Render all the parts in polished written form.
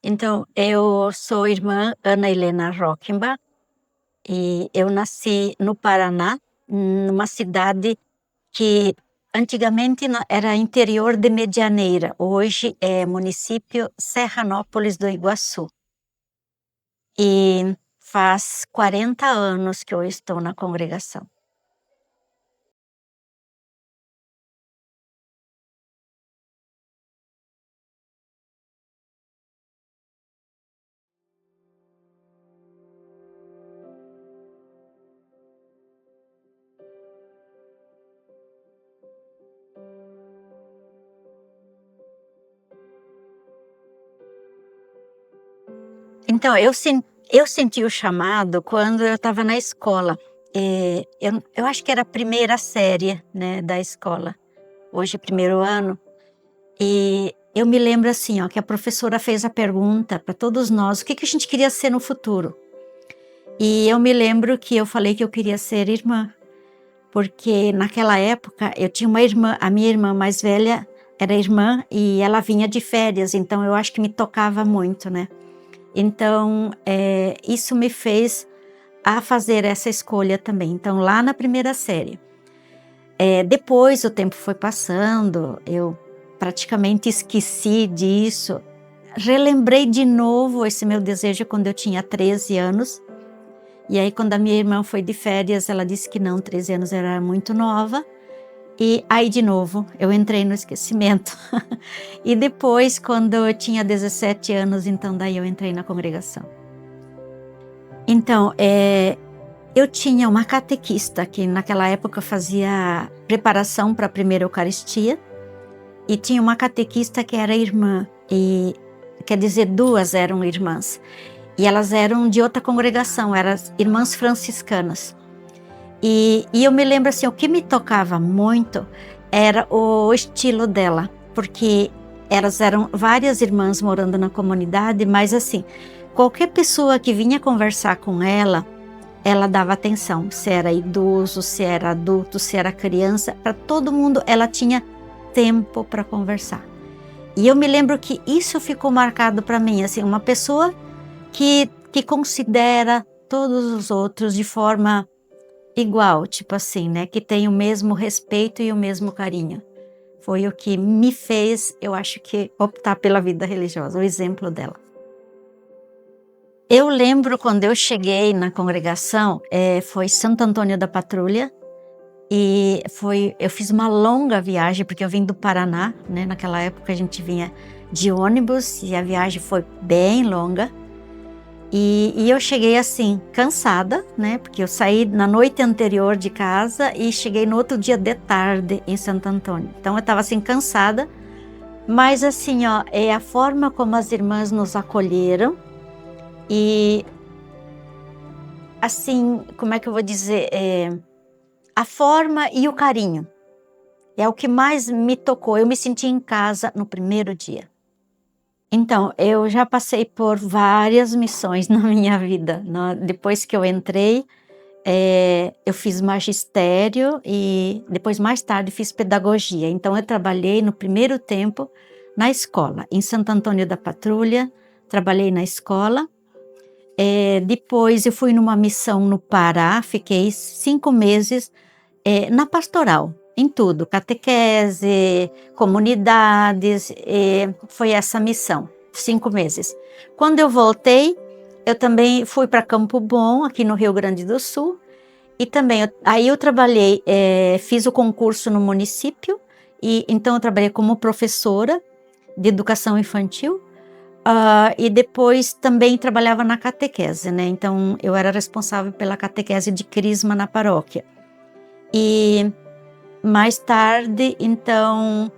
Então, eu sou irmã Ana Helena Rockenbach e eu nasci no Paraná, numa cidade que antigamente era interior de Medianeira, hoje é município Serranópolis do Iguaçu. E faz 40 anos que eu estou na congregação. Então, eu senti o chamado quando eu estava na escola. Eu acho que era a primeira série, né, da escola, hoje é primeiro ano. E eu me lembro assim, ó, que a professora fez a pergunta para todos nós, o que que a gente queria ser no futuro? E eu me lembro que eu falei que eu queria ser irmã, porque naquela época eu tinha uma irmã, a minha irmã mais velha era irmã e ela vinha de férias, então eu acho que me tocava muito, né? Então, isso me fez a fazer essa escolha também. Então, lá na primeira série. Depois o tempo foi passando, eu praticamente esqueci disso. Relembrei de novo esse meu desejo quando eu tinha 13 anos. E aí, quando a minha irmã foi de férias, ela disse que não, 13 anos era muito nova. E aí, de novo, eu entrei no esquecimento. E depois, quando eu tinha 17 anos, então daí eu entrei na congregação. Então, eu tinha uma catequista que naquela época fazia preparação para a primeira Eucaristia. E tinha uma catequista que era irmã, e quer dizer, duas eram irmãs. E elas eram de outra congregação, eram irmãs franciscanas. E eu me lembro assim, o que me tocava muito era o estilo dela, porque elas eram várias irmãs morando na comunidade, mas assim, qualquer pessoa que vinha conversar com ela dava atenção, se era idoso, se era adulto, se era criança, para todo mundo ela tinha tempo para conversar. E eu me lembro que isso ficou marcado para mim, assim, uma pessoa que considera todos os outros de forma igual, tipo assim, né, que tem o mesmo respeito e o mesmo carinho. Foi o que me fez, eu acho que, optar pela vida religiosa, o exemplo dela. Eu lembro quando eu cheguei na congregação, foi Santo Antônio da Patrulha, e eu fiz uma longa viagem, porque eu vim do Paraná, né? Naquela época a gente vinha de ônibus e a viagem foi bem longa. E eu cheguei assim, cansada, né? Porque eu saí na noite anterior de casa e cheguei no outro dia de tarde em Santo Antônio. Então eu estava assim, cansada, mas assim, ó, é a forma como as irmãs nos acolheram e assim, como é que eu vou dizer? A forma e o carinho. É o que mais me tocou. Eu me senti em casa no primeiro dia. Então, eu já passei por várias missões na minha vida. Depois que eu entrei, eu fiz magistério e depois, mais tarde, fiz pedagogia. Então, eu trabalhei no primeiro tempo na escola, em Santo Antônio da Patrulha, trabalhei na escola. Depois, eu fui numa missão no Pará, fiquei 5 meses na pastoral, em tudo, catequese, comunidades, foi essa missão, 5 meses. Quando eu voltei, eu também fui para Campo Bom, aqui no Rio Grande do Sul, e também, aí eu trabalhei, fiz o concurso no município, e então eu trabalhei como professora de educação infantil, e depois também trabalhava na catequese, né? Então eu era responsável pela catequese de crisma na paróquia. E mais tarde, então,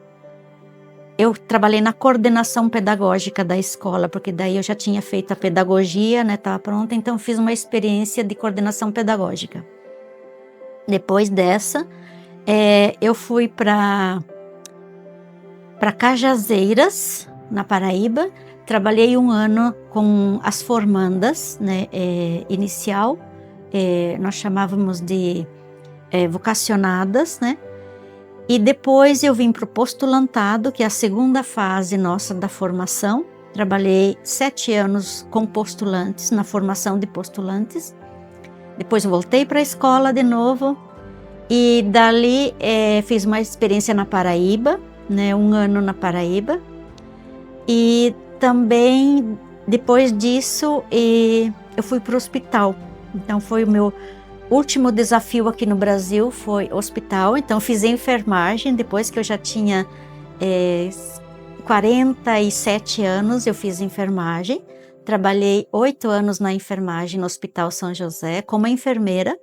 eu trabalhei na coordenação pedagógica da escola, porque daí eu já tinha feito a pedagogia, né, estava pronta, então fiz uma experiência de coordenação pedagógica. Depois dessa, eu fui para Cajazeiras, na Paraíba, trabalhei 1 ano com as formandas, né, inicial, nós chamávamos de vocacionadas, né? E depois eu vim para o postulantado, que é a segunda fase nossa da formação. Trabalhei 7 anos com postulantes, na formação de postulantes. Depois voltei para a escola de novo e dali fiz uma experiência na Paraíba, né, 1 ano na Paraíba. E também, depois disso, eu fui para o hospital. Então, foi o meu último desafio aqui no Brasil, foi hospital. Então, fiz enfermagem, depois que eu já tinha 47 anos, eu fiz enfermagem. Trabalhei 8 anos na enfermagem no Hospital São José, como enfermeira.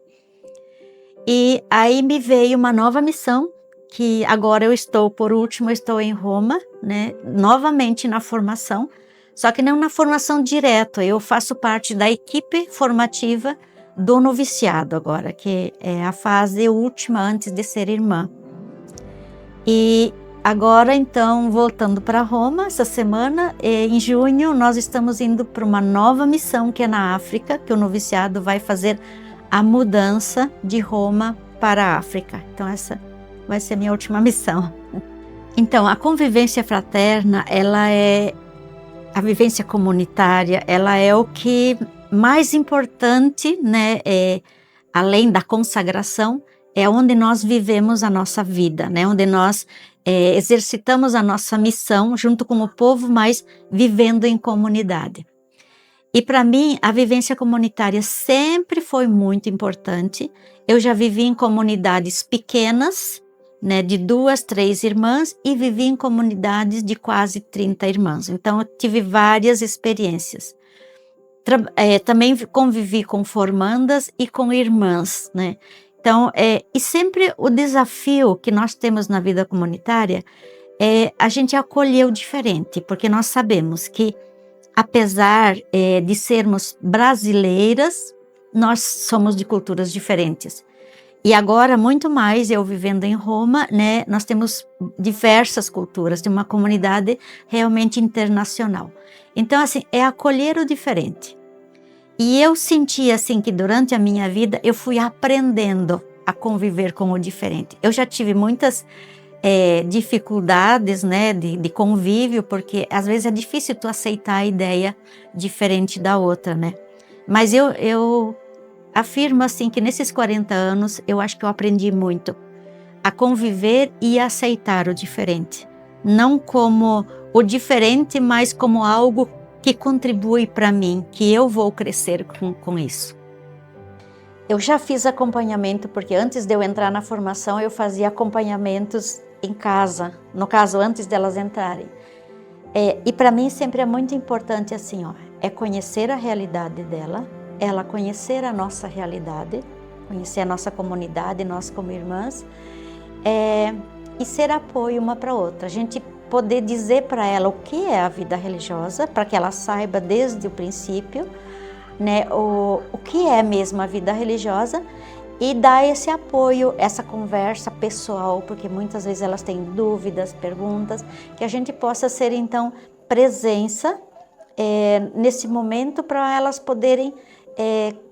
E aí me veio uma nova missão, que agora por último, eu estou em Roma, né, novamente na formação, só que não na formação direta, eu faço parte da equipe formativa do noviciado agora, que é a fase última antes de ser irmã. E agora, então, voltando para Roma, essa semana, em junho, nós estamos indo para uma nova missão, que é na África, que o noviciado vai fazer a mudança de Roma para a África. Então, essa vai ser minha última missão. Então, a convivência fraterna, a vivência comunitária, ela é o que mais importante, né, além da consagração, é onde nós vivemos a nossa vida, né, onde nós exercitamos a nossa missão junto com o povo, mas vivendo em comunidade. E para mim, a vivência comunitária sempre foi muito importante. Eu já vivi em comunidades pequenas, né, de 2, 3 irmãs, e vivi em comunidades de quase 30 irmãs. Então, eu tive várias experiências. Também convivi com formandas e com irmãs, né? Então, e sempre o desafio que nós temos na vida comunitária é a gente acolher o diferente, porque nós sabemos que, apesar de sermos brasileiras, nós somos de culturas diferentes. E agora, muito mais, eu vivendo em Roma, né, nós temos diversas culturas, de uma comunidade realmente internacional. Então, assim, é acolher o diferente. E eu senti, assim, que durante a minha vida, eu fui aprendendo a conviver com o diferente. Eu já tive muitas dificuldades, né, de convívio, porque às vezes é difícil tu aceitar a ideia diferente da outra, né? Mas eu afirmo assim que nesses 40 anos eu acho que eu aprendi muito a conviver e a aceitar o diferente. Não como o diferente, mas como algo que contribui para mim, que eu vou crescer com isso. Eu já fiz acompanhamento, porque antes de eu entrar na formação eu fazia acompanhamentos em casa, no caso antes delas entrarem. E para mim sempre é muito importante assim, é conhecer a realidade dela, ela conhecer a nossa realidade, conhecer a nossa comunidade, nós como irmãs, e ser apoio uma para outra. A gente poder dizer para ela o que é a vida religiosa, para que ela saiba desde o princípio, né, o que é mesmo a vida religiosa, e dar esse apoio, essa conversa pessoal, porque muitas vezes elas têm dúvidas, perguntas, que a gente possa ser então presença nesse momento para elas poderem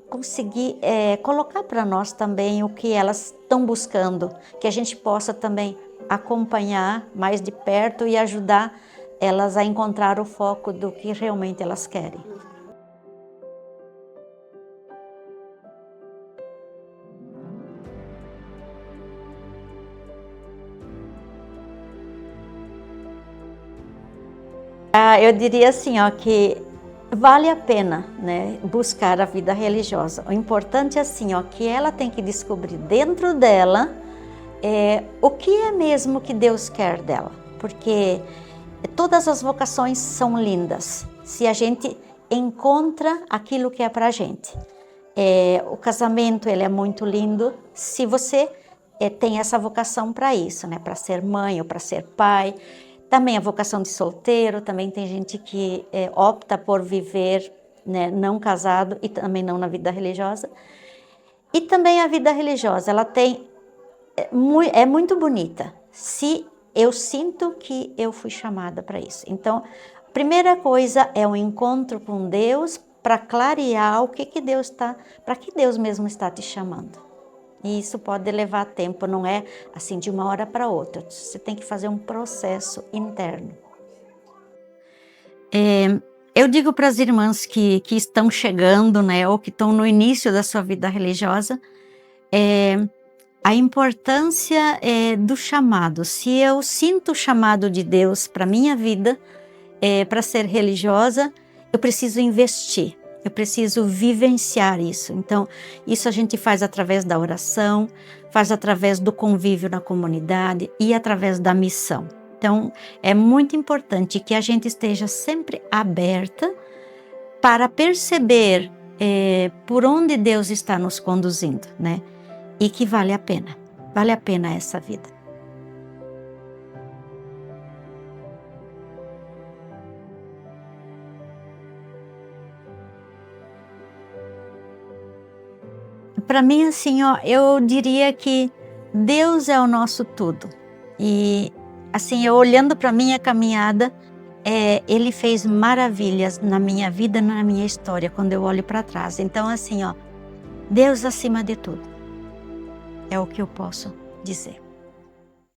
conseguir colocar para nós também o que elas estão buscando, que a gente possa também acompanhar mais de perto e ajudar elas a encontrar o foco do que realmente elas querem. Eu diria assim, que vale a pena, né, buscar a vida religiosa. O importante é assim, que ela tem que descobrir dentro dela o que é mesmo que Deus quer dela. Porque todas as vocações são lindas, se a gente encontra aquilo que é pra gente. O casamento, ele é muito lindo, se você tem essa vocação para isso, né, para ser mãe ou para ser pai. Também a vocação de solteiro, também tem gente que opta por viver, né, não casado e também não na vida religiosa. E também a vida religiosa, ela é muito bonita, se eu sinto que eu fui chamada para isso. Então, a primeira coisa é o encontro com Deus para clarear para que Deus mesmo está te chamando. E isso pode levar tempo, não é assim de uma hora para outra. Você tem que fazer um processo interno. Eu digo para as irmãs que estão chegando, né, ou que estão no início da sua vida religiosa, a importância do chamado. Se eu sinto o chamado de Deus para minha vida, para ser religiosa, eu preciso investir, eu preciso vivenciar isso. Então, isso a gente faz através da oração, faz através do convívio na comunidade e através da missão. Então, é muito importante que a gente esteja sempre aberta para perceber por onde Deus está nos conduzindo, né? E que vale a pena essa vida. Para mim, assim, ó, eu diria que Deus é o nosso tudo. E, assim, eu olhando para minha caminhada, Ele fez maravilhas na minha vida, na minha história, quando eu olho para trás. Então, assim, ó, Deus acima de tudo. É o que eu posso dizer.